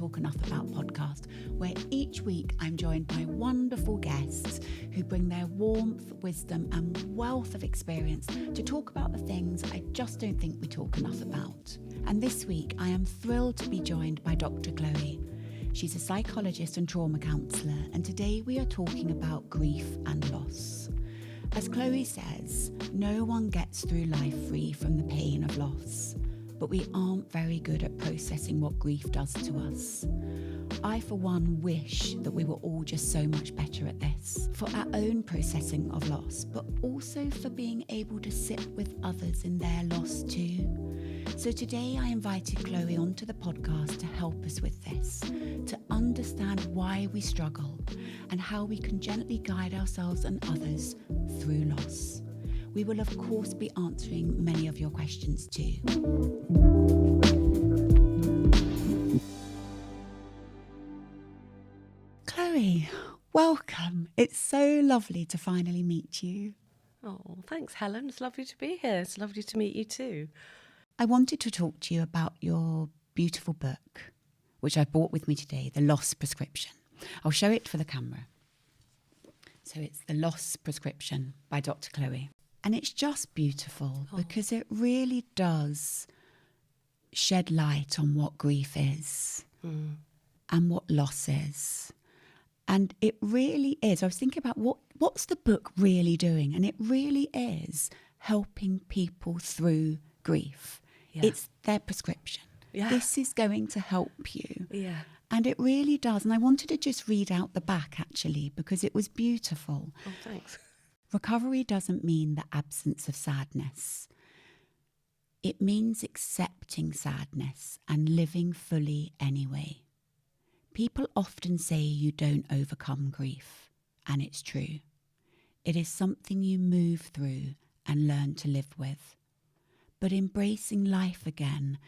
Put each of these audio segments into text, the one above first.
Talk Enough About podcast, where each week I'm joined by wonderful guests who bring their warmth, wisdom and wealth of experience to talk about the things I just don't think we talk enough about. And this week I am thrilled to be joined by Dr. Chloe. She's a psychologist and trauma counsellor, and today we are talking about grief and loss. As Chloe says, no one gets through life free from the pain of loss, but we aren't very good at processing what grief does to us. I, for one, wish that we were all just so much better at this, for our own processing of loss, but also for being able to sit with others in their loss too. So today I invited Chloe onto the podcast to help us with this, to understand why we struggle and how we can gently guide ourselves and others through loss. We will of course be answering many of your questions too. Chloe, welcome. It's so lovely to finally meet you. Oh, thanks, Helen. It's lovely to be here. It's lovely to meet you too. I wanted to talk to you about your beautiful book, which I brought with me today, The Loss Prescription. I'll show it for the camera. So it's The Loss Prescription by Dr. Chloe. And it's just beautiful because it really does shed light on what grief is and what loss is. And it really is. I was thinking about what's the book really doing? And it really is helping people through grief. Yeah. It's their prescription. Yeah. This is going to help you. Yeah. And it really does. And I wanted to just read out the back, actually, because it was beautiful. Oh, thanks. Recovery doesn't mean the absence of sadness. It means accepting sadness and living fully anyway. People often say you don't overcome grief, and it's true. It is something you move through and learn to live with. But embracing life again,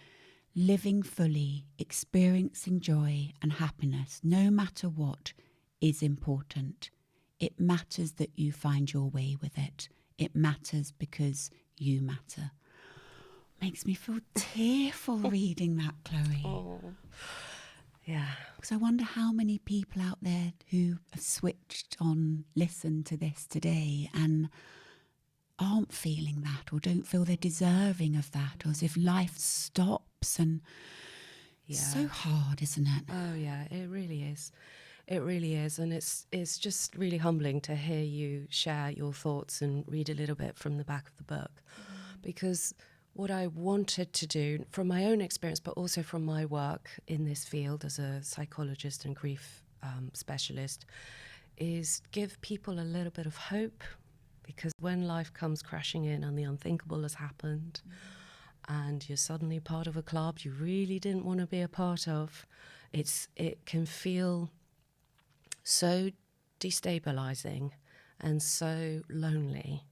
living fully, experiencing joy and happiness, no matter what, is important. It matters that you find your way with it. It matters because you matter. Makes me feel tearful reading that, Chloe. Oh, yeah. Because I wonder how many people out there who have switched on, listened to this today and aren't feeling that or don't feel they're deserving of that, or as if life stops. And it's so hard, isn't it? Oh, yeah, it really is. It really is. And it's just really humbling to hear you share your thoughts and read a little bit from the back of the book. Because what I wanted to do, from my own experience, but also from my work in this field as a psychologist and grief specialist, is give people a little bit of hope. Because when life comes crashing in and the unthinkable has happened and you're suddenly part of a club you really didn't want to be a part of, it can feel so destabilizing and so lonely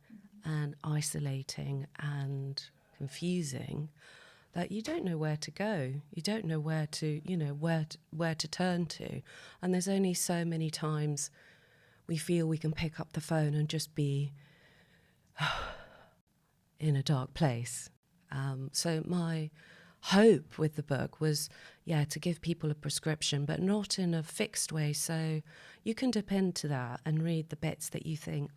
and isolating and confusing that you don't know where to go. You don't know where to, where to turn to. And there's only so many times we feel we can pick up the phone and just be in a dark place. So my hope with the book was, to give people a prescription, but not in a fixed way. So you can dip into that and read the bits that you think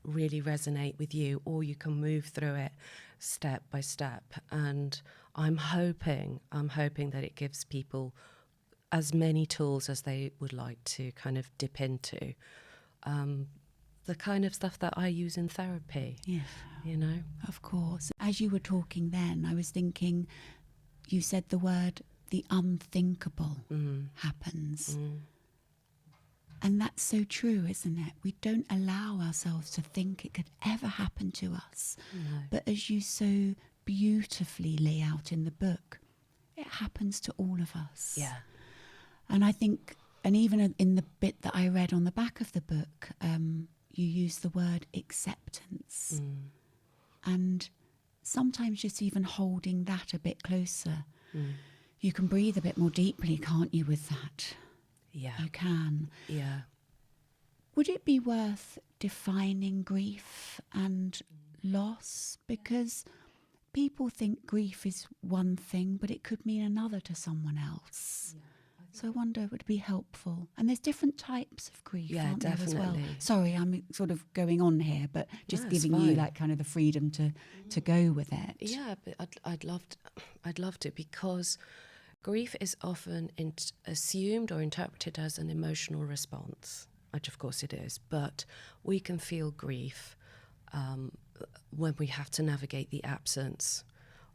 really resonate with you, or you can move through it step by step. And I'm hoping that it gives people as many tools as they would like to kind of dip into. The kind of stuff that I use in therapy. Yeah. Of course. As you were talking then, I was thinking, you said the word, the unthinkable happens. And that's so true, isn't it? We don't allow ourselves to think it could ever happen to us. No. But as you so beautifully lay out in the book, it happens to all of us. Yeah. And I think, and even in the bit that I read on the back of the book, you use the word acceptance. And sometimes just even holding that a bit closer. You can breathe a bit more deeply, can't you, with that? Yeah. You can. Yeah. Would it be worth defining grief and loss? Because people think grief is one thing, but it could mean another to someone else. Yeah. So I wonder would it be helpful? And there's different types of grief, Yeah, aren't there as well? definitely. Sorry, I'm sort of going on here, but just No, it's giving you fine. like kind of the freedom to go with it. Yeah, but I'd love to, because grief is often assumed or interpreted as an emotional response, which of course it is. But we can feel grief when we have to navigate the absence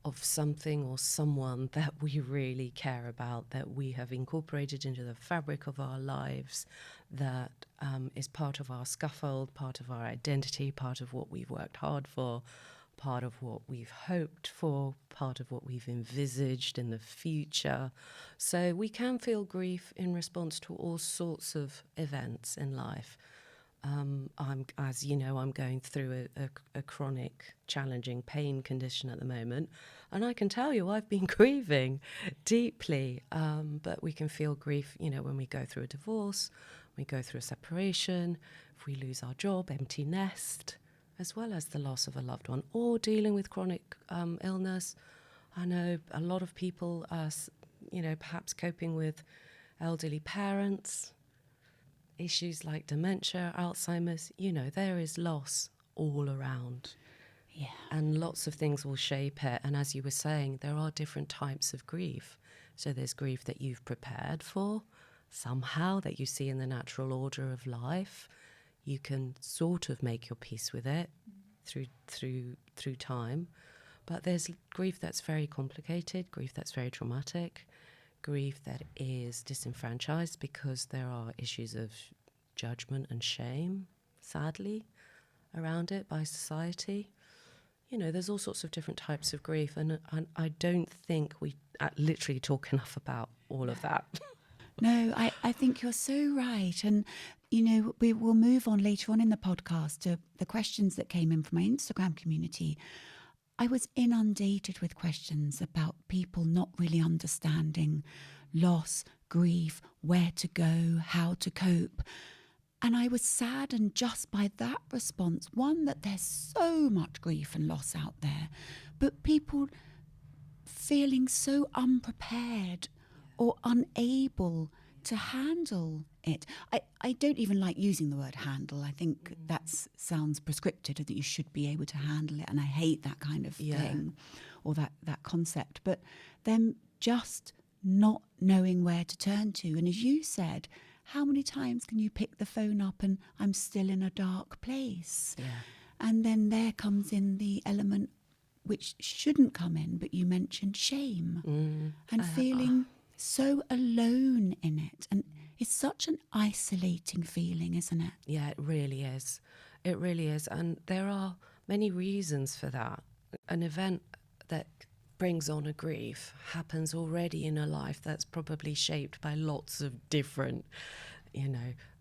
of something or someone that we really care about, that we have incorporated into the fabric of our lives, that is part of our scaffold, part of our identity, part of what we've worked hard for, part of what we've hoped for, part of what we've envisaged in the future. So we can feel grief in response to all sorts of events in life. As you know, I'm going through a chronic, challenging pain condition at the moment, and I can tell you I've been grieving deeply. But we can feel grief, when we go through a divorce, we go through a separation, if we lose our job, empty nest, as well as the loss of a loved one, or dealing with chronic illness. I know a lot of people are, perhaps coping with elderly parents, issues like dementia, Alzheimer's. There is loss all around. Yeah. And lots of things will shape it. And as you were saying, there are different types of grief. So there's grief that you've prepared for somehow, that you see in the natural order of life. You can sort of make your peace with it through time. But there's grief that's very complicated, grief that's very traumatic, grief that is disenfranchised because there are issues of judgment and shame, sadly, around it by society. There's all sorts of different types of grief, and I don't think we literally talk enough about all of that. No, I think you're so right. And, we will move on later on in the podcast to the questions that came in from my Instagram community. I was inundated with questions about people not really understanding loss, grief, where to go, how to cope. And I was saddened just by that response. One, that there's so much grief and loss out there, but people feeling so unprepared or unable to handle it. I don't even like using the word handle. I think that sounds prescriptive, that you should be able to handle it. And I hate that kind of thing or that concept. But them just not knowing where to turn to. And as you said, how many times can you pick the phone up and I'm still in a dark place? Yeah. And then there comes in the element which shouldn't come in, but you mentioned shame and feeling so alone in it. And it's such an isolating feeling, isn't it? Yeah, it really is. It really is. And there are many reasons for that. An event that brings on a grief happens already in a life that's probably shaped by lots of different,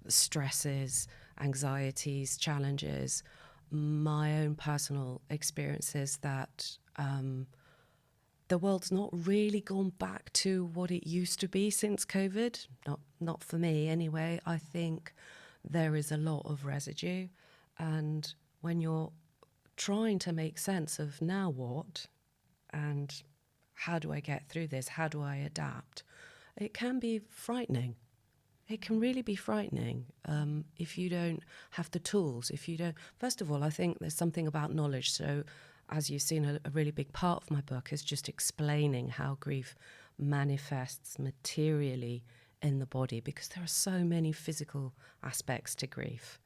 stresses, anxieties, challenges. My own personal experiences that the world's not really gone back to what it used to be since COVID. Not for me anyway. I think there is a lot of residue. And when you're trying to make sense of now what and how do I get through this, how do I adapt, it can be frightening. It can really be frightening if you don't have the tools. First of all, I think there's something about knowledge. So as you've seen, a really big part of my book is just explaining how grief manifests materially in the body, because there are so many physical aspects to grief.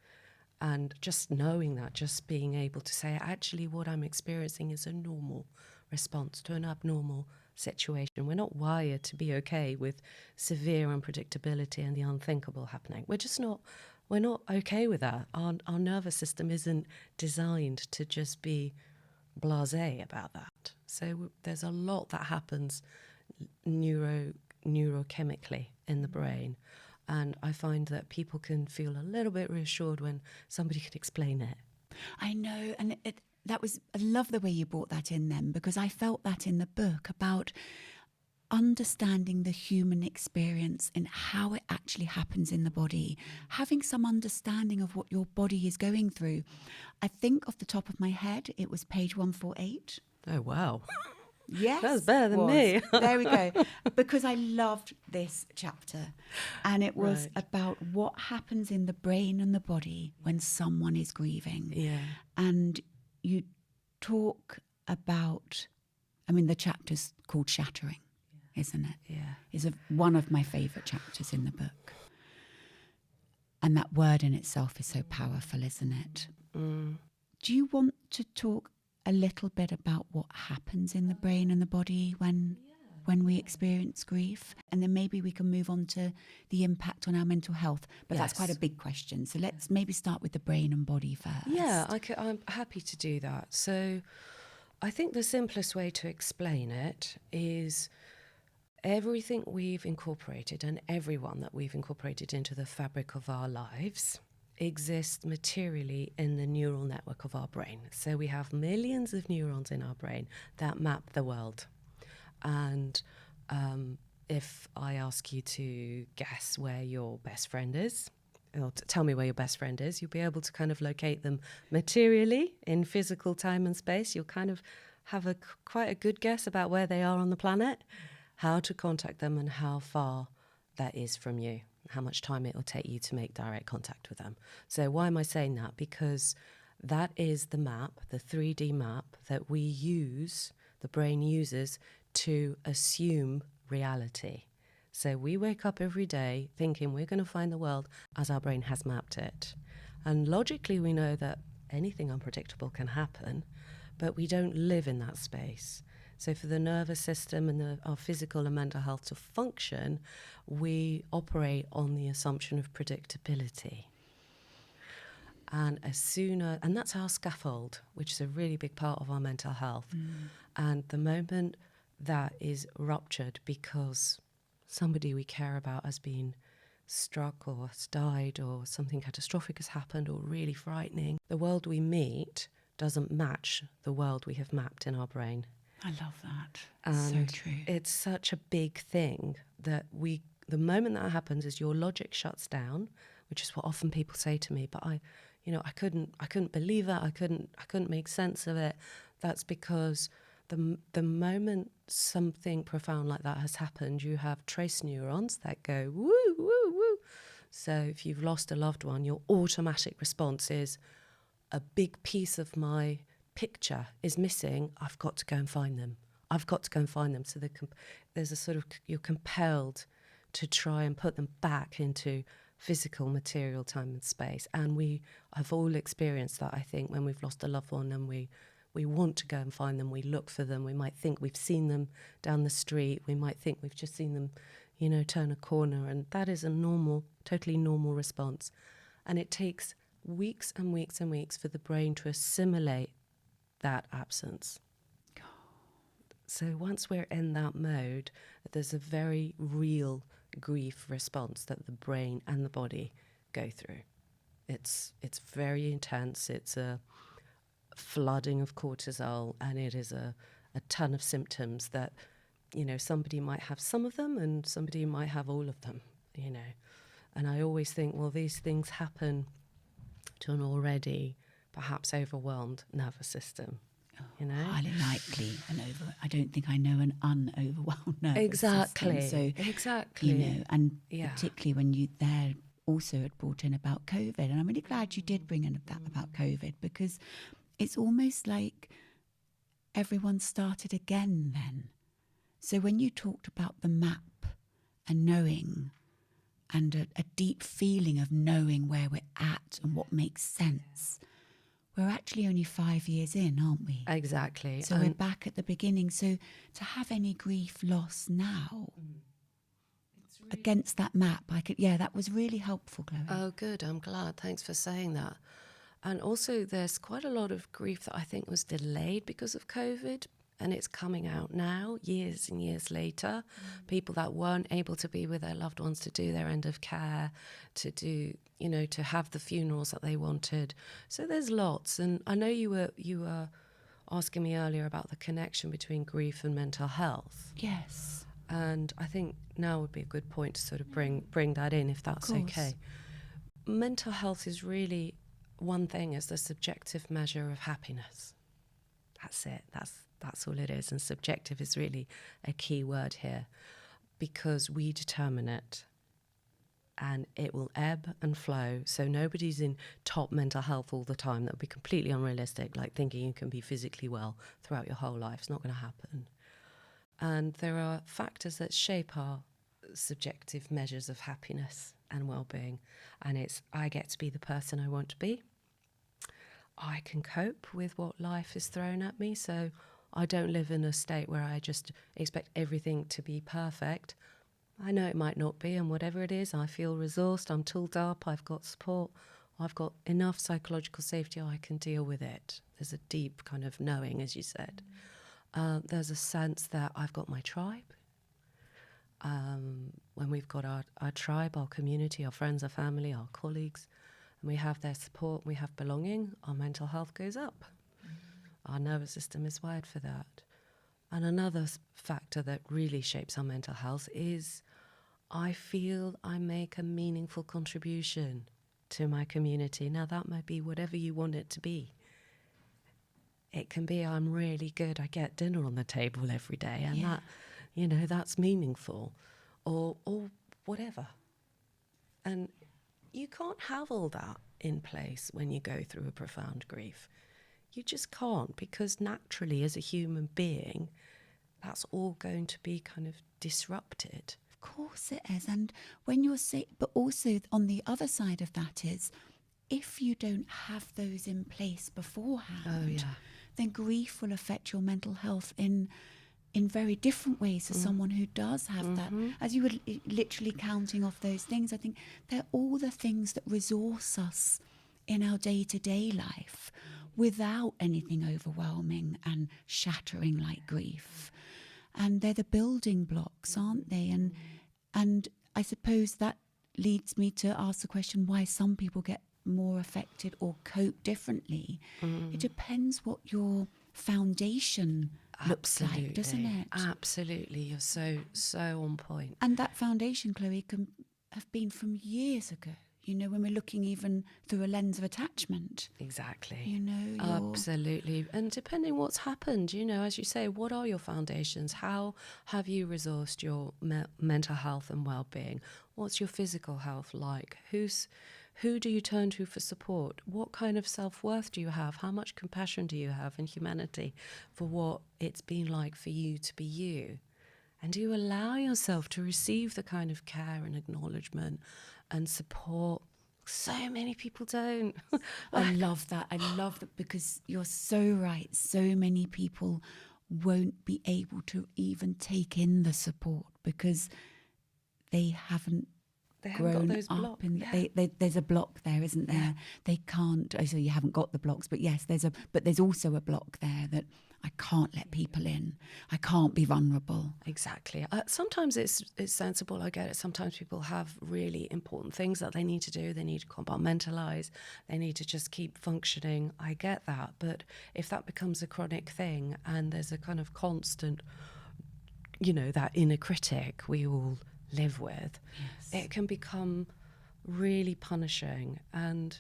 And just knowing that, just being able to say, actually, what I'm experiencing is a normal response to an abnormal situation. We're not wired to be okay with severe unpredictability and the unthinkable happening. We're not okay with that. Our nervous system isn't designed to just be blasé about that. So there's a lot that happens neurochemically in the brain. And I find that people can feel a little bit reassured when somebody can explain it. I know, and I love the way you brought that in then, because I felt that in the book about understanding the human experience and how it actually happens in the body, having some understanding of what your body is going through. I think off the top of my head, it was page 148. Oh, wow. Yes. That's better than me. There we go. Because I loved this chapter. And it was Right. about what happens in the brain and the body when someone is grieving. Yeah. And you talk about, I mean, the chapter's called Shattering, isn't it? Yeah. It's one of my favourite chapters in the book. And that word in itself is so powerful, isn't it? Mm. Do you want to talk a little bit about what happens in the brain and the body when we experience grief? And then maybe we can move on to the impact on our mental health. But that's quite a big question. So let's maybe start with the brain and body first. Yeah, I'm happy to do that. So I think the simplest way to explain it is everything we've incorporated and everyone that we've incorporated into the fabric of our lives exists materially in the neural network of our brain. So we have millions of neurons in our brain that map the world. And if I ask you to guess where your best friend is, or tell me where your best friend is, you'll be able to kind of locate them materially in physical time and space. You'll kind of have quite a good guess about where they are on the planet, how to contact them and how far that is from you, how much time it will take you to make direct contact with them. So why am I saying that? Because that is the map, the 3D map that we use, the brain uses to assume reality. So we wake up every day thinking we're going to find the world as our brain has mapped it. And logically we know that anything unpredictable can happen, but we don't live in that space. So for the nervous system and our physical and mental health to function, we operate on the assumption of predictability. And and that's our scaffold, which is a really big part of our mental health. And the moment that is ruptured because somebody we care about has been struck or has died or something catastrophic has happened or really frightening, the world we meet doesn't match the world we have mapped in our brain. I love that. And so true. It's such a big thing that the moment that happens is your logic shuts down, which is what often people say to me, but I couldn't believe it. I couldn't make sense of it. That's because the moment something profound like that has happened, you have trace neurons that go woo, woo, woo. So if you've lost a loved one, your automatic response is, a big piece of my picture is missing. I've got to go and find them. So there's a sort of, you're compelled to try and put them back into physical, material time and space. And we have all experienced that, I think, when we've lost a loved one and we want to go and find them. We look for them. We might think we've seen them down the street. We might think we've just seen them, turn a corner. And that is a totally normal response. And it takes weeks and weeks and weeks for the brain to assimilate that absence. God. So once we're in that mode, there's a very real grief response that the brain and the body go through. It's very intense. It's a flooding of cortisol, and it is a ton of symptoms that, somebody might have some of them and somebody might have all of them, And I always think, well, these things happen to an already perhaps overwhelmed nervous system, Highly likely I don't think I know an unoverwhelmed nervous system. So, Exactly. And particularly when you there also had brought in about COVID, and I'm really glad you did bring in that about COVID, because it's almost like everyone started again then. So when you talked about the map and knowing, and a deep feeling of knowing where we're at and what makes sense, we're actually only 5 years in, aren't we? Exactly. So we're back at the beginning. So to have any grief loss now against that map, that was really helpful, Chloe. Oh, good. I'm glad. Thanks for saying that. And also there's quite a lot of grief that I think was delayed because of COVID. And it's coming out now, years and years later. People that weren't able to be with their loved ones to do their end of care, to do, to have the funerals that they wanted. So there's lots. And I know you were asking me earlier about the connection between grief and mental health. Yes. And I think now would be a good point to sort of bring that in, if that's okay. Mental health is really one thing, is the subjective measure of happiness. That's it. That's all it is. And subjective is really a key word here, because we determine it. And it will ebb and flow. So nobody's in top mental health all the time. That would be completely unrealistic, like thinking you can be physically well throughout your whole life. It's not going to happen. And there are factors that shape our subjective measures of happiness and well-being. And it's, I get to be the person I want to be. I can cope with what life is thrown at me. So I don't live in a state where I just expect everything to be perfect. I know it might not be, and whatever it is, I feel resourced, I'm tooled up, I've got support, I've got enough psychological safety, I can deal with it. There's a deep kind of knowing, as you said. There's a sense that I've got my tribe. When we've got our tribe, our community, our friends, our family, our colleagues, and we have their support, we have belonging, our mental health goes up. Our nervous system is wired for that. And another factor that really shapes our mental health is I feel I make a meaningful contribution to my community. Now, that might be whatever you want it to be. It can be I'm really good, I get dinner on the table every day, and that, you know, that's meaningful, or whatever. And you can't have all that in place when you go through a profound grief. You just can't, because naturally, as a human being, that's all going to be kind of disrupted. Of course it is. And when you're sick, but also on the other side of that is, if you don't have those in place beforehand, then grief will affect your mental health in very different ways to someone who does have that. As you were literally counting off those things, I think they're all the things that resource us in our day-to-day life without anything overwhelming and shattering like grief. And they're the building blocks, aren't they? And I suppose that leads me to ask the question why some people get more affected or cope differently. It depends what your foundation looks like, doesn't it? Absolutely. You're so on point. And that foundation, Chloe, can have been from years ago. You know, when we're looking even through a lens of attachment. Exactly. You know, absolutely. And depending what's happened, you know, as you say, what are your foundations? How have you resourced your mental health and well-being? What's your physical health like? Who do you turn to for support? What kind of self-worth do you have? How much compassion do you have and humanity for what it's been like for you to be you? And do you allow yourself to receive the kind of care and acknowledgement and support? So many people don't. I love that. I love that, because you're so right. So many people won't be able to even take in the support because they haven't grown got those up blocks. There's a block there, isn't there? Yeah. They can't. So you haven't got the blocks, but yes, there's also a block there that I can't let people in. I can't be vulnerable. Exactly. Sometimes it's sensible. I get it. Sometimes people have really important things that they need to do. They need to compartmentalize. They need to just keep functioning. I get that. But if that becomes a chronic thing and there's a kind of constant, you know, that inner critic we all live with, it can become really punishing. And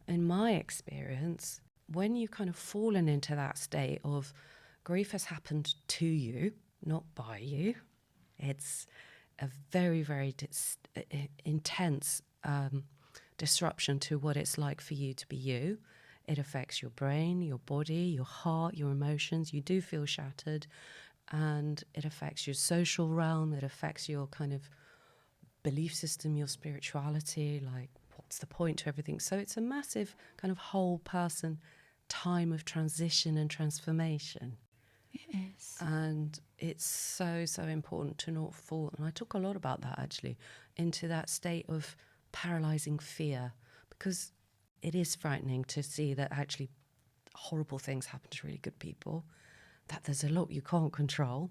in my experience, when you've kind of fallen into that state of grief has happened to you, not by you, it's a very, very intense disruption to what it's like for you to be you. It affects your brain, your body, your heart, your emotions. You do feel shattered. And it affects your social realm. It affects your kind of belief system, your spirituality, like what's the point to everything. So it's a massive kind of whole person time of transition and transformation. It is. And it's so important to not fall, and I talk a lot about that actually, into that state of paralyzing fear, because it is frightening to see that actually horrible things happen to really good people, that there's a lot you can't control.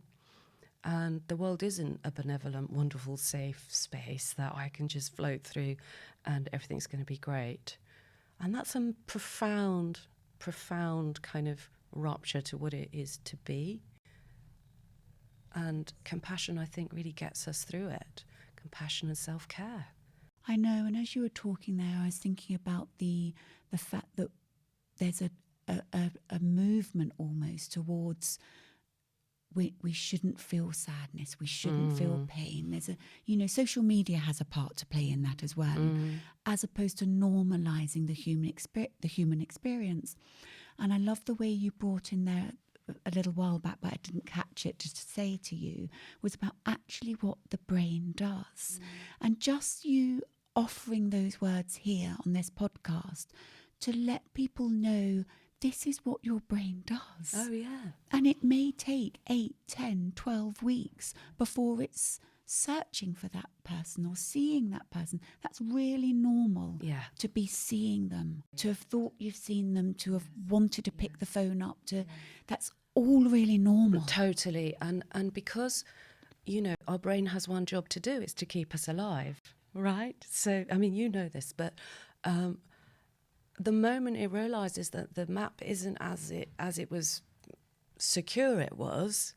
And the world isn't a benevolent, wonderful, safe space that I can just float through and everything's going to be great. And that's a profound kind of rupture to what it is to be. And compassion, I think, really gets us through it. Compassion and self-care. I know, and as you were talking there, I was thinking about the fact that there's a movement almost towards we shouldn't feel sadness, we shouldn't feel pain. There's social media has a part to play in that as well, as opposed to normalizing the human experience. And I love the way you brought in there a little while back, but I didn't catch it, just to say to you, was about actually what the brain does. And just you offering those words here on this podcast to let people know this is what your brain does. Oh, yeah. And it may take 8, 10, 12 weeks before it's searching for that person or seeing that person. That's really normal. Yeah. To be seeing them, to have thought you've seen them, to have wanted to pick the phone up, that's all really normal. Totally. And because, our brain has one job to do, is to keep us alive, right? So, I mean, you know this, but the moment it realizes that the map isn't as it was secure it was,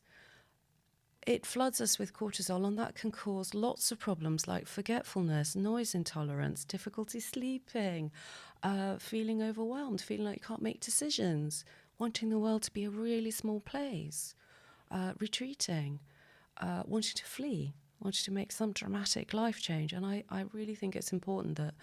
it floods us with cortisol, and that can cause lots of problems like forgetfulness, noise intolerance, difficulty sleeping, feeling overwhelmed, feeling like you can't make decisions, wanting the world to be a really small place, retreating, wanting to flee, wanting to make some dramatic life change. And I really think it's important that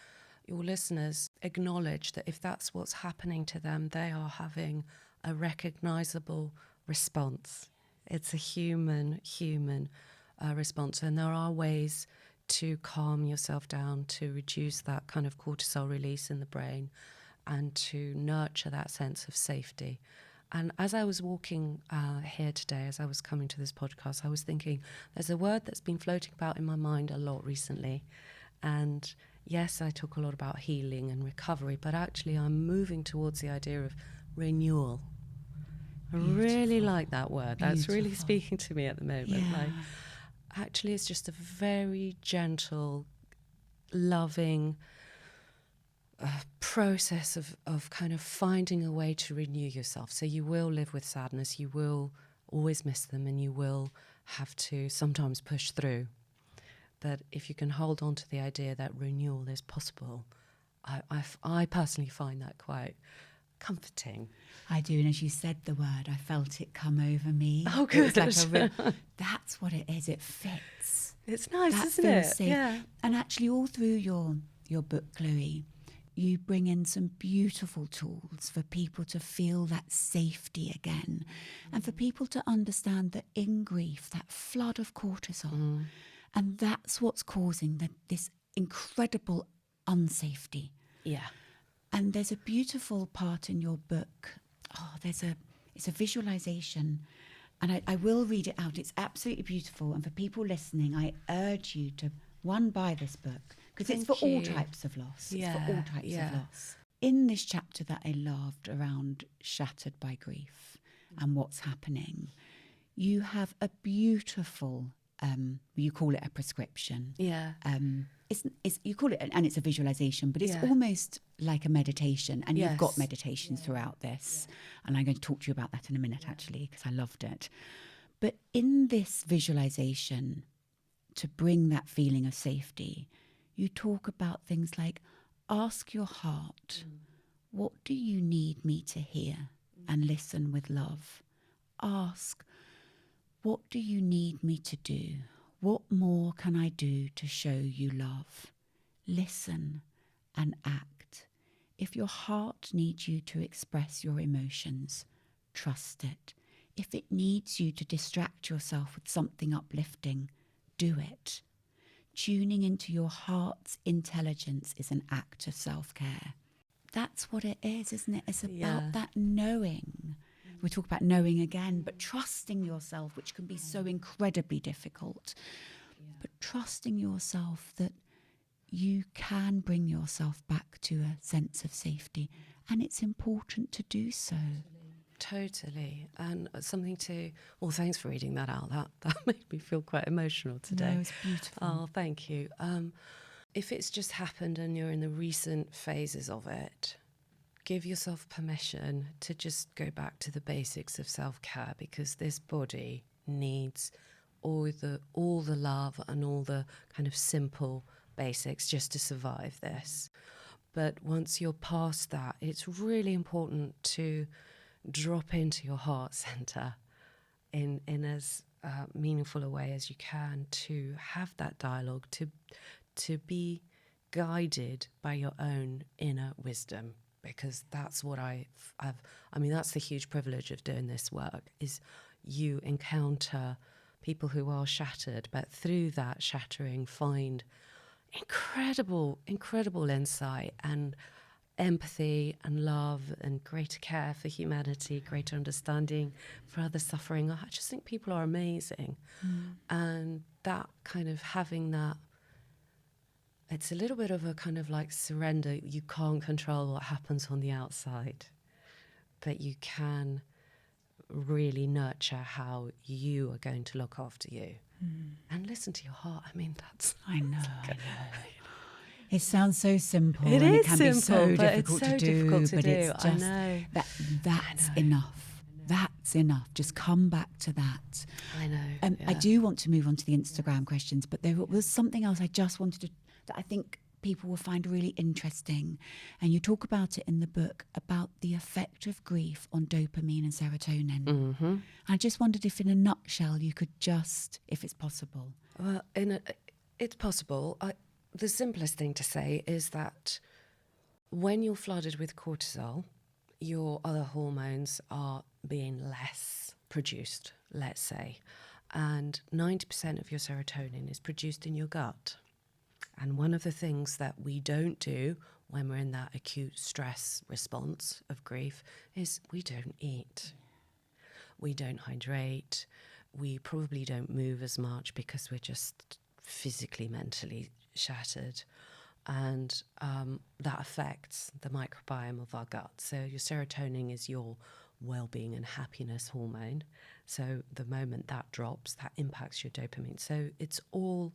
your listeners acknowledge that if that's what's happening to them, they are having a recognizable response. It's a human response. And there are ways to calm yourself down, to reduce that kind of cortisol release in the brain, and to nurture that sense of safety. And as I was walking here today, as I was coming to this podcast, I was thinking there's a word that's been floating about in my mind a lot recently. And yes, I talk a lot about healing and recovery, but actually I'm moving towards the idea of renewal. Beautiful. I really like that word. Beautiful. That's really speaking to me at the moment. Yeah. Actually, it's just a very gentle, loving process of kind of finding a way to renew yourself. So you will live with sadness, you will always miss them, and you will have to sometimes push through. But if you can hold on to the idea that renewal is possible, I personally find that quite comforting. I do, and as you said the word, I felt it come over me. Oh, good. It's like that's what it is. It fits. It's nice, that isn't it? Safe. Yeah. And actually, all through your book, Chloe, you bring in some beautiful tools for people to feel that safety again, and for people to understand that in grief, that flood of cortisol, and that's what's causing this incredible unsafety. Yeah. And there's a beautiful part in your book. It's a visualization, and I will read it out. It's absolutely beautiful. And for people listening, I urge you to buy this book, because it's for all types of loss. Yeah, it's for all types of loss. In this chapter that I loved around shattered by grief and what's happening, you have a beautiful, you call it a prescription. Yeah. It's you call it, and it's a visualization, but it's almost like a meditation, and you've got meditations throughout this, and I'm going to talk to you about that in a minute, actually, because I loved it. But in this visualization, to bring that feeling of safety, you talk about things like, ask your heart, what do you need me to hear, and listen with love. Ask, what do you need me to do? What more can I do to show you love? Listen and act. If your heart needs you to express your emotions, trust it. If it needs you to distract yourself with something uplifting, do it. Tuning into your heart's intelligence is an act of self-care. That's what it is, isn't it? It's about that knowing. We talk about knowing again, but trusting yourself, which can be so incredibly difficult. But trusting yourself that you can bring yourself back to a sense of safety, and it's important to do so. Totally. And something to, well, thanks for reading that out. That made me feel quite emotional today. No, it's beautiful. Oh, thank you. If it's just happened and you're in the recent phases of it, give yourself permission to just go back to the basics of self-care, because this body needs all the love and all the kind of simple basics just to survive this. But once you're past that, it's really important to drop into your heart center in as meaningful a way as you can, to have that dialogue, to be guided by your own inner wisdom, because that's what that's the huge privilege of doing this work, is you encounter people who are shattered, but through that shattering find incredible insight and empathy and love and greater care for humanity, greater understanding for other suffering. I just think people are amazing. And that kind of having that, it's a little bit of a kind of like surrender. You can't control what happens on the outside, but you can really nurture how you are going to look after you. And listen to your heart. I mean, that's... I know. It sounds so simple. It and is it can simple, be so but difficult it's so to do. difficult to but do. it's just I know. That's enough. That's enough. Just come back to that. I know. I do want to move on to the Instagram questions, but there was something else I just wanted to, that I think people will find really interesting. And you talk about it in the book, about the effect of grief on dopamine and serotonin. Mm-hmm. I just wondered if in a nutshell you could just, if it's possible. Well, it's possible. The simplest thing to say is that when you're flooded with cortisol, your other hormones are being less produced, let's say. And 90% of your serotonin is produced in your gut. And one of the things that we don't do when we're in that acute stress response of grief is we don't eat. We don't hydrate. We probably don't move as much because we're just physically, mentally shattered. And that affects the microbiome of our gut. So your serotonin is your well-being and happiness hormone. So the moment that drops, that impacts your dopamine. So it's all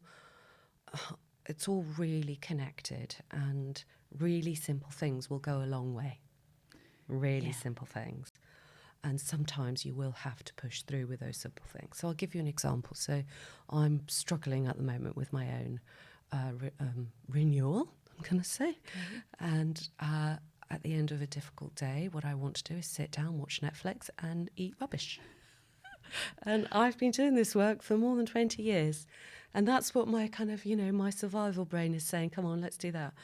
really connected, and really simple things will go a long way. Really simple things. And sometimes you will have to push through with those simple things. So I'll give you an example. So I'm struggling at the moment with my own renewal, I'm going to say. Okay. And at the end of a difficult day, what I want to do is sit down, watch Netflix and eat rubbish. And I've been doing this work for more than 20 years. And that's what my kind of, my survival brain is saying, come on, let's do that.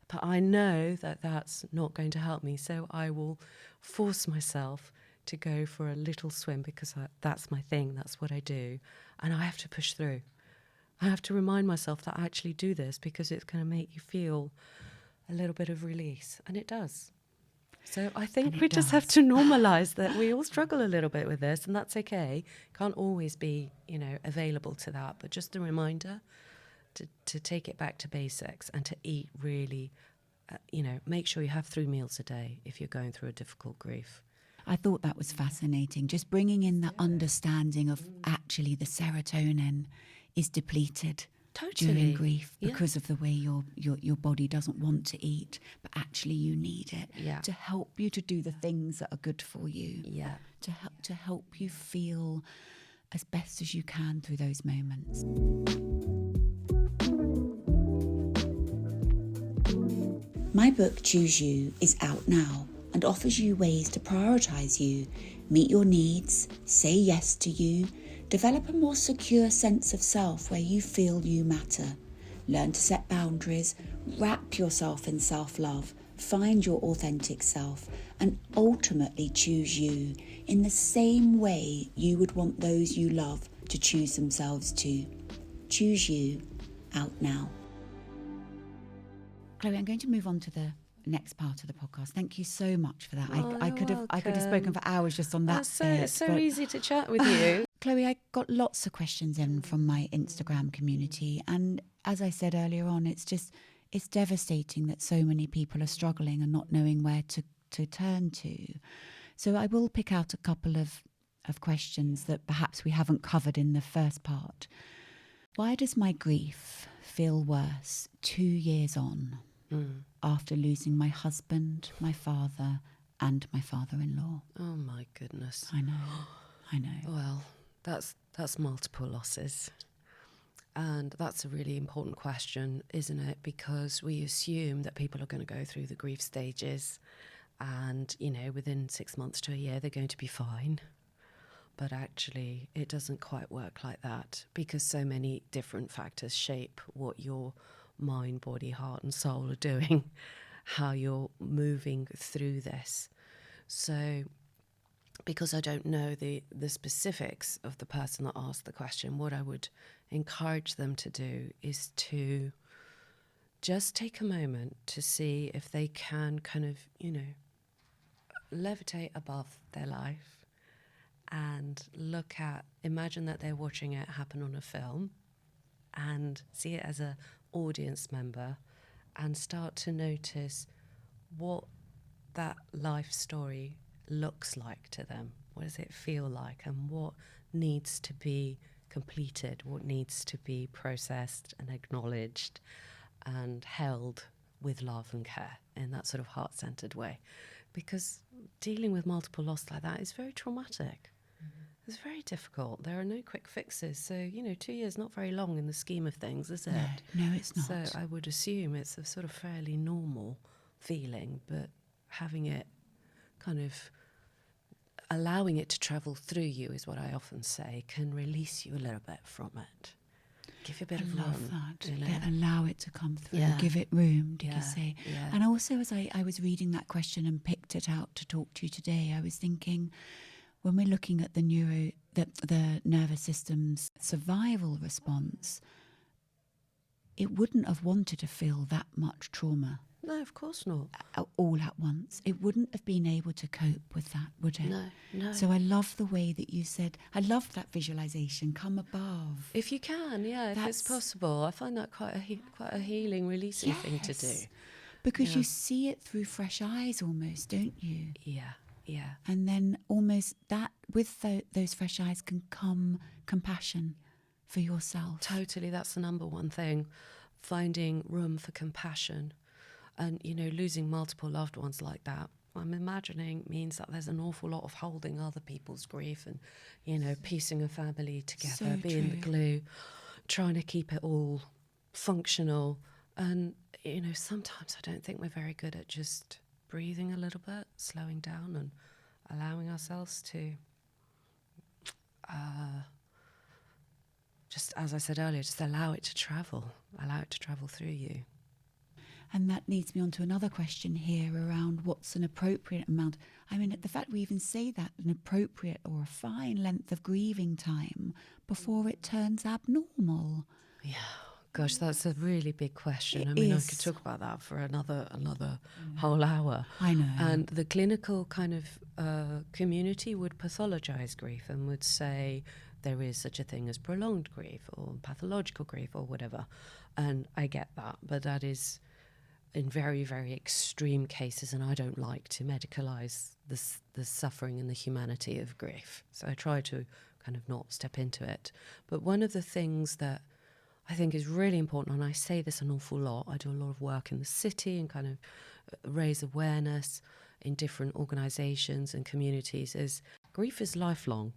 But I know that that's not going to help me. So I will force myself to go for a little swim, because that's my thing. That's what I do. And I have to push through. I have to remind myself that I actually do this because it's going to make you feel a little bit of release. And it does. So I think we just have to normalise that we all struggle a little bit with this, and that's okay. Can't always be, available to that. But just a reminder to take it back to basics and to eat really, make sure you have 3 meals a day if you're going through a difficult grief. I thought that was fascinating, just bringing in the understanding of actually the serotonin is depleted during grief because of the way your body doesn't want to eat, but actually you need it to help you to do the things that are good for you, to help you feel as best as you can through those moments. My book, Choose You, is out now and offers you ways to prioritise you, meet your needs, say yes to you, develop a more secure sense of self where you feel you matter, learn to set boundaries, wrap yourself in self-love, find your authentic self, and ultimately choose you in the same way you would want those you love to choose themselves too. Choose You, out now. Chloe, I'm going to move on to the next part of the podcast. Thank you so much for that. I could have spoken for hours just on that. It's so easy to chat with you. Chloe, I got lots of questions in from my Instagram community, and as I said earlier on, it's devastating that so many people are struggling and not knowing where to turn to. So I will pick out a couple of questions that perhaps we haven't covered in the first part. Why does my grief feel worse 2 years on after losing my husband, my father, and my father-in-law? Oh my goodness. I know. Well, that's multiple losses. And that's a really important question, isn't it? Because we assume that people are going to go through the grief stages and, you know, within 6 months to a year, they're going to be fine. But actually, it doesn't quite work like that, because so many different factors shape what your mind, body, heart and soul are doing, how you're moving through this. So because I don't know the specifics of the person that asked the question, what I would encourage them to do is to just take a moment to see if they can kind of, you know, levitate above their life and imagine that they're watching it happen on a film and see it as an audience member and start to notice what that life story looks like to them. What does it feel like, and what needs to be completed, what needs to be processed and acknowledged and held with love and care in that sort of heart-centered way. Because dealing with multiple loss like that is very traumatic. It's very difficult. There are no quick fixes. So, you know, 2 years not very long in the scheme of things, is it? No, it's not. So I would assume it's a sort of fairly normal feeling, but having it kind of allowing it to travel through you is what I often say can release you a little bit from it. Give you a bit of room. I love that. You know? Yeah, allow it to come through. Yeah. Give it room, did you Yeah, say? yeah. And also, as I was reading that question and picked it out to talk to you today, I was thinking, when we're looking at the nervous system's survival response, it wouldn't have wanted to feel that much trauma No, of course not. all at once. It wouldn't have been able to cope with that, would it? No. So I love the way that you said, I love that visualization, come above. If you can, yeah, if it's possible. I find that quite a healing, releasing thing to do. Because you see it through fresh eyes almost, don't you? Yeah. And then almost that, with those fresh eyes can come compassion for yourself. Totally, that's the number one thing. Finding room for compassion. And, you know, losing multiple loved ones like that, I'm imagining means that there's an awful lot of holding other people's grief and, you know, piecing a family together, being the glue, trying to keep it all functional. And, you know, sometimes I don't think we're very good at just breathing a little bit, slowing down and allowing ourselves to, just as I said earlier, just allow it to travel through you. And that leads me on to another question here around what's an appropriate amount. I mean, the fact we even say that, an appropriate or a fine length of grieving time before it turns abnormal. Yeah, gosh, that's a really big question. I mean, I could talk about that for another whole hour. I know. And the clinical kind of community would pathologize grief and would say there is such a thing as prolonged grief or pathological grief or whatever. And I get that, but that is in very, very extreme cases, and I don't like to medicalise the suffering and the humanity of grief. So I try to kind of not step into it. But one of the things that I think is really important, and I say this an awful lot, I do a lot of work in the city and kind of raise awareness in different organisations and communities, is grief is lifelong.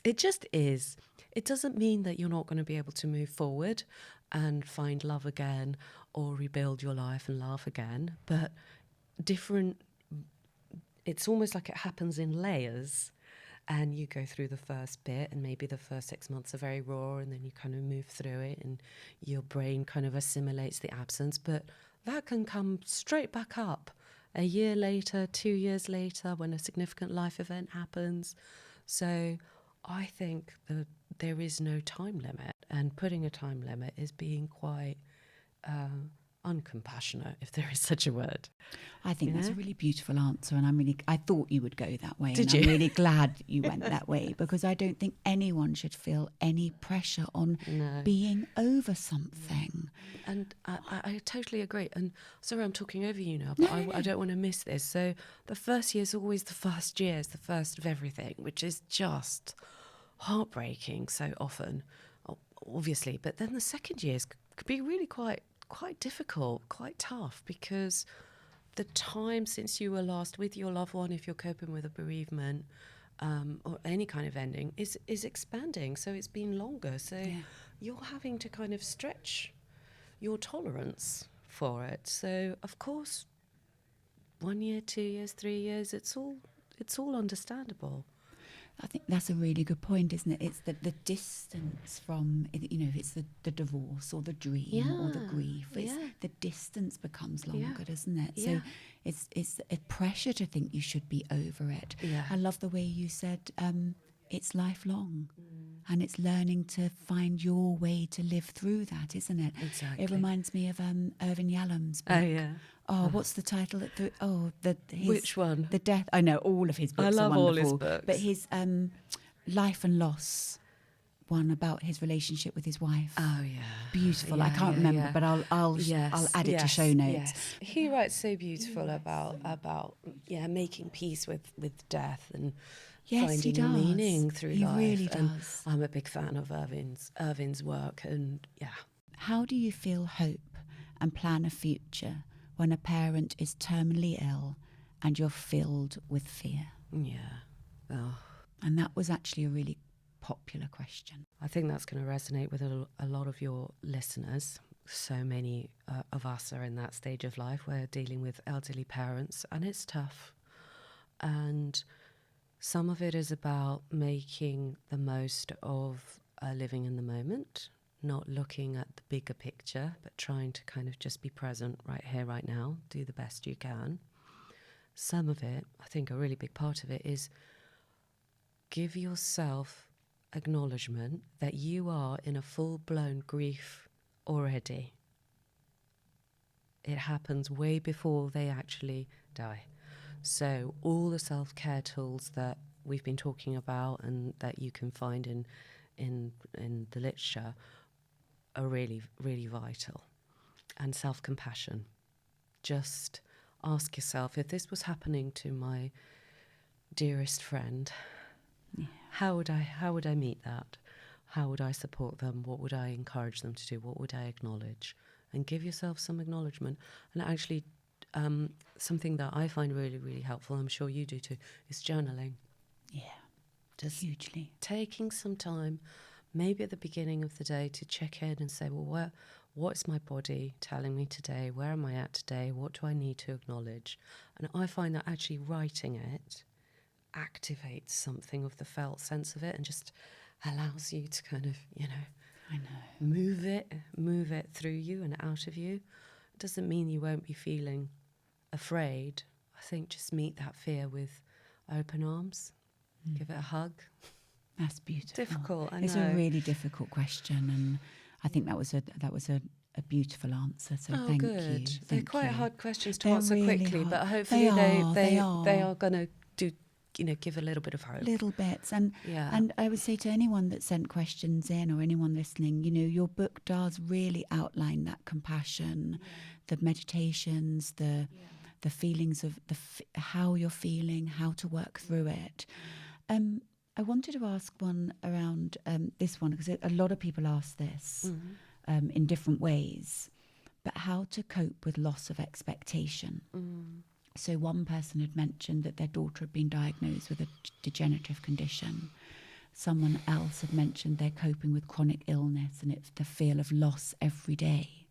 It just is. It doesn't mean that you're not going to be able to move forward and find love again or rebuild your life and laugh again, but it's almost like it happens in layers, and you go through the first bit and maybe the first 6 months are very raw, and then you kind of move through it and your brain kind of assimilates the absence, but that can come straight back up a year later, 2 years later, when a significant life event happens. So I think that there is no time limit, and putting a time limit is being quite uncompassionate, if there is such a word. I think that's a really beautiful answer, and I thought you would go that way. Did and you? I'm really glad you went that way, because I don't think anyone should feel any pressure on being over something. And I totally agree. And sorry, I'm talking over you now, but I don't want to miss this. So the first year is always the first year, is the first of everything, which is just heartbreaking so often, obviously. But then the second years could be really quite difficult, quite tough, because the time since you were last with your loved one, if you're coping with a bereavement or any kind of ending, is expanding. So it's been longer. So you're having to kind of stretch your tolerance for it. So, of course, 1 year, 2 years, 3 years, it's all understandable. I think that's a really good point, isn't it? It's the distance from, if it's the divorce or the dream or the grief, the distance becomes longer, doesn't it? Yeah. So it's a pressure to think you should be over it. Yeah. I love the way you said it's lifelong. And it's learning to find your way to live through that, isn't it? Exactly. It reminds me of h.e.l.e.n.m.a.r.i.e.'s book. Oh, yeah. What's the title? Which one? The Death. I know all of his books. I love are wonderful, all his books. but his Life and Loss one about his relationship with his wife. Oh yeah, beautiful. Yeah, I can't remember, but I'll add it to show notes. Yes. He writes so beautiful about making peace with death and finding a meaning through life. He really does. I'm a big fan of Irving's work, and How do you feel hope and plan a future when a parent is terminally ill and you're filled with fear? Yeah. Oh. And that was actually a really popular question. I think that's going to resonate with a lot of your listeners. So many of us are in that stage of life. We're dealing with elderly parents, and it's tough. And some of it is about making the most of living in the moment, not looking at the bigger picture, but trying to kind of just be present right here, right now, do the best you can. Some of it, I think a really big part of it, is give yourself acknowledgement that you are in a full-blown grief already. It happens way before they actually die. So all the self-care tools that we've been talking about and that you can find in the literature are really, really vital. And self-compassion. Just ask yourself, if this was happening to my dearest friend, how would I meet that? How would I support them? What would I encourage them to do? What would I acknowledge? And give yourself some acknowledgement. And actually, something that I find really, really helpful, I'm sure you do too, is journaling. Yeah, just hugely. Taking some time, maybe at the beginning of the day, to check in and say, well, what's my body telling me today? Where am I at today? What do I need to acknowledge? And I find that actually writing it activates something of the felt sense of it and just allows you to kind of, move it through you and out of you. It doesn't mean you won't be feeling afraid. I think just meet that fear with open arms. Give it a hug. That's beautiful. Difficult, I know. It's a really difficult question, and I think that was a beautiful answer. So thank you. They're quite hard questions to They're answer really quickly, hard. but hopefully they are. are going to do, give a little bit of hope. Little bits. And I would say to anyone that sent questions in or anyone listening, your book does really outline that compassion, the meditations, the feelings of how you're feeling, how to work through it. I wanted to ask one around this one, because a lot of people ask this in different ways, but how to cope with loss of expectation. So one person had mentioned that their daughter had been diagnosed with a degenerative condition. Someone else had mentioned they're coping with chronic illness and it's the feel of loss every day.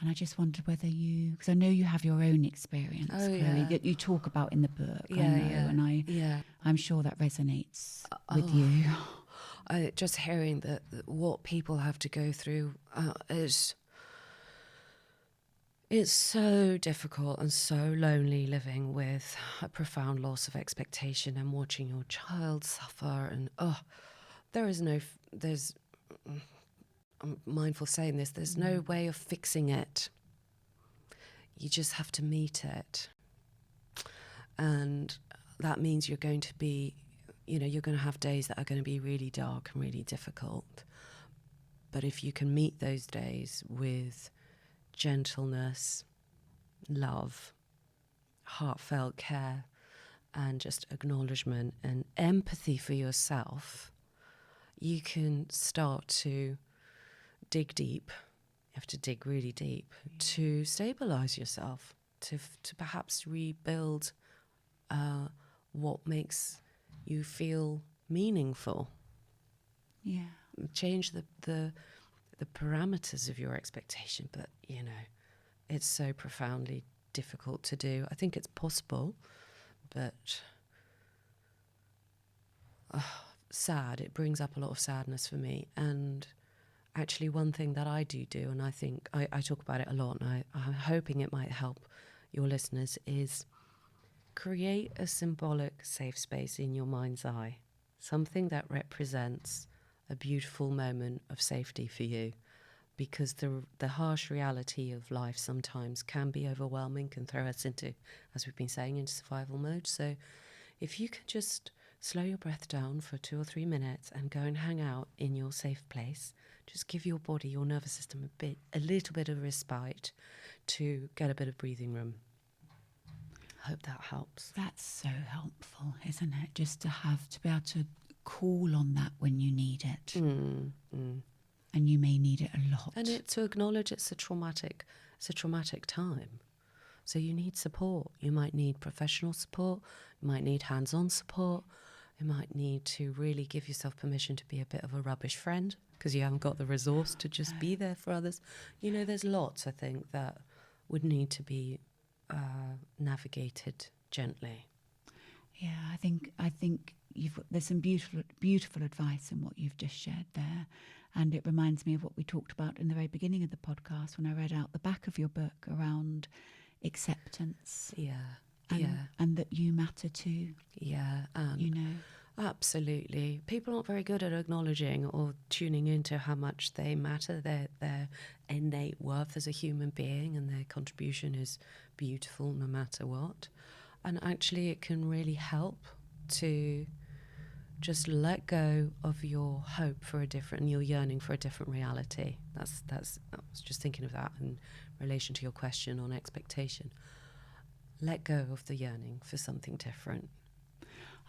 And I just wondered whether because I know you have your own experience, Chloe, that you talk about in the book. I'm sure that resonates with you. Just hearing that what people have to go through it's so difficult and so lonely living with a profound loss of expectation and watching your child suffer. And I'm mindful saying this, there's no way of fixing it. You just have to meet it. And that means you're going to be, you're going to have days that are going to be really dark and really difficult. But if you can meet those days with gentleness, love, heartfelt care, and just acknowledgement and empathy for yourself, you can start to dig deep. You have to dig really deep to stabilize yourself, to perhaps rebuild what makes you feel meaningful. change the parameters of your expectation, but it's so profoundly difficult to do. I think it's possible, but sad. It brings up a lot of sadness for me. And actually, one thing that I do, and I think I talk about it a lot, and I'm hoping it might help your listeners, is create a symbolic safe space in your mind's eye, something that represents a beautiful moment of safety for you, because the harsh reality of life sometimes can be overwhelming, can throw us into, as we've been saying, into survival mode. So if you could just slow your breath down for 2 or 3 minutes and go and hang out in your safe place, just give your body, your nervous system a little bit of respite to get a bit of breathing room. I hope that helps. That's so helpful, isn't it? Just to be able to call on that when you need it. And you may need it a lot. And to acknowledge it's a traumatic time. So you need support. You might need professional support. You might need hands-on support. You might need to really give yourself permission to be a bit of a rubbish friend because you haven't got the resource to just be there for others. There's lots, I think, that would need to be navigated gently. Yeah, I think there's some beautiful advice in what you've just shared there, and it reminds me of what we talked about in the very beginning of the podcast when I read out the back of your book around acceptance. And that you matter too. Absolutely. People aren't very good at acknowledging or tuning into how much they matter, their innate worth as a human being, and their contribution is beautiful no matter what. And actually it can really help to just let go of your hope for your yearning for a different reality. I was just thinking of that in relation to your question on expectation. Let go of the yearning for something different.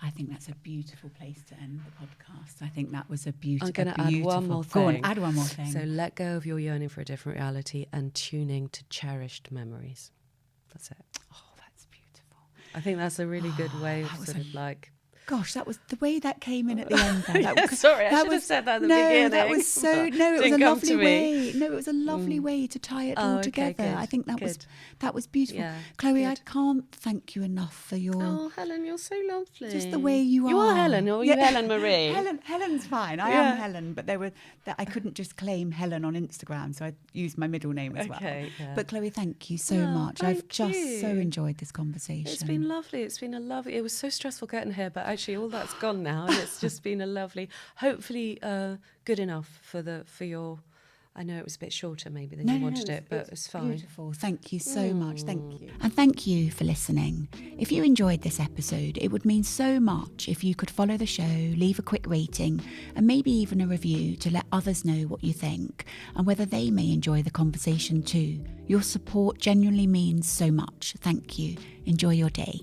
I think that's a beautiful place to end the podcast. I think that was a beautiful... I'm going to add one more thing. Go on, add one more thing. So let go of your yearning for a different reality and tuning to cherished memories. That's it. Oh, that's beautiful. I think that's a really good way of sort of like... Gosh, that was the way that came in at the end there. Sorry, I should have said that at the beginning. That was so... No, it was a lovely way. No, it was a lovely way to tie it all together. Good, I think that was beautiful. Yeah, Chloe, good. I can't thank you enough for your... Oh, Helen, you're so lovely. Just the way you are. You are Helen, or are you Helen.ma.r.i.e? Helen's fine. I am Helen, but I couldn't just claim Helen on Instagram, so I used my middle name as well. Yeah. But Chloe, thank you so much. I've just so enjoyed this conversation. It's been lovely. It was so stressful getting here, but actually all that's gone now, and it's just been a lovely, hopefully good enough for your... I know it was a bit shorter maybe than you wanted it, but it's fine. Beautiful. Thank you so much. Thank you. And thank you for listening. If you enjoyed this episode, it would mean so much if you could follow the show, leave a quick rating, and maybe even a review to let others know what you think and whether they may enjoy the conversation too. Your support genuinely means so much. Thank you. Enjoy your day.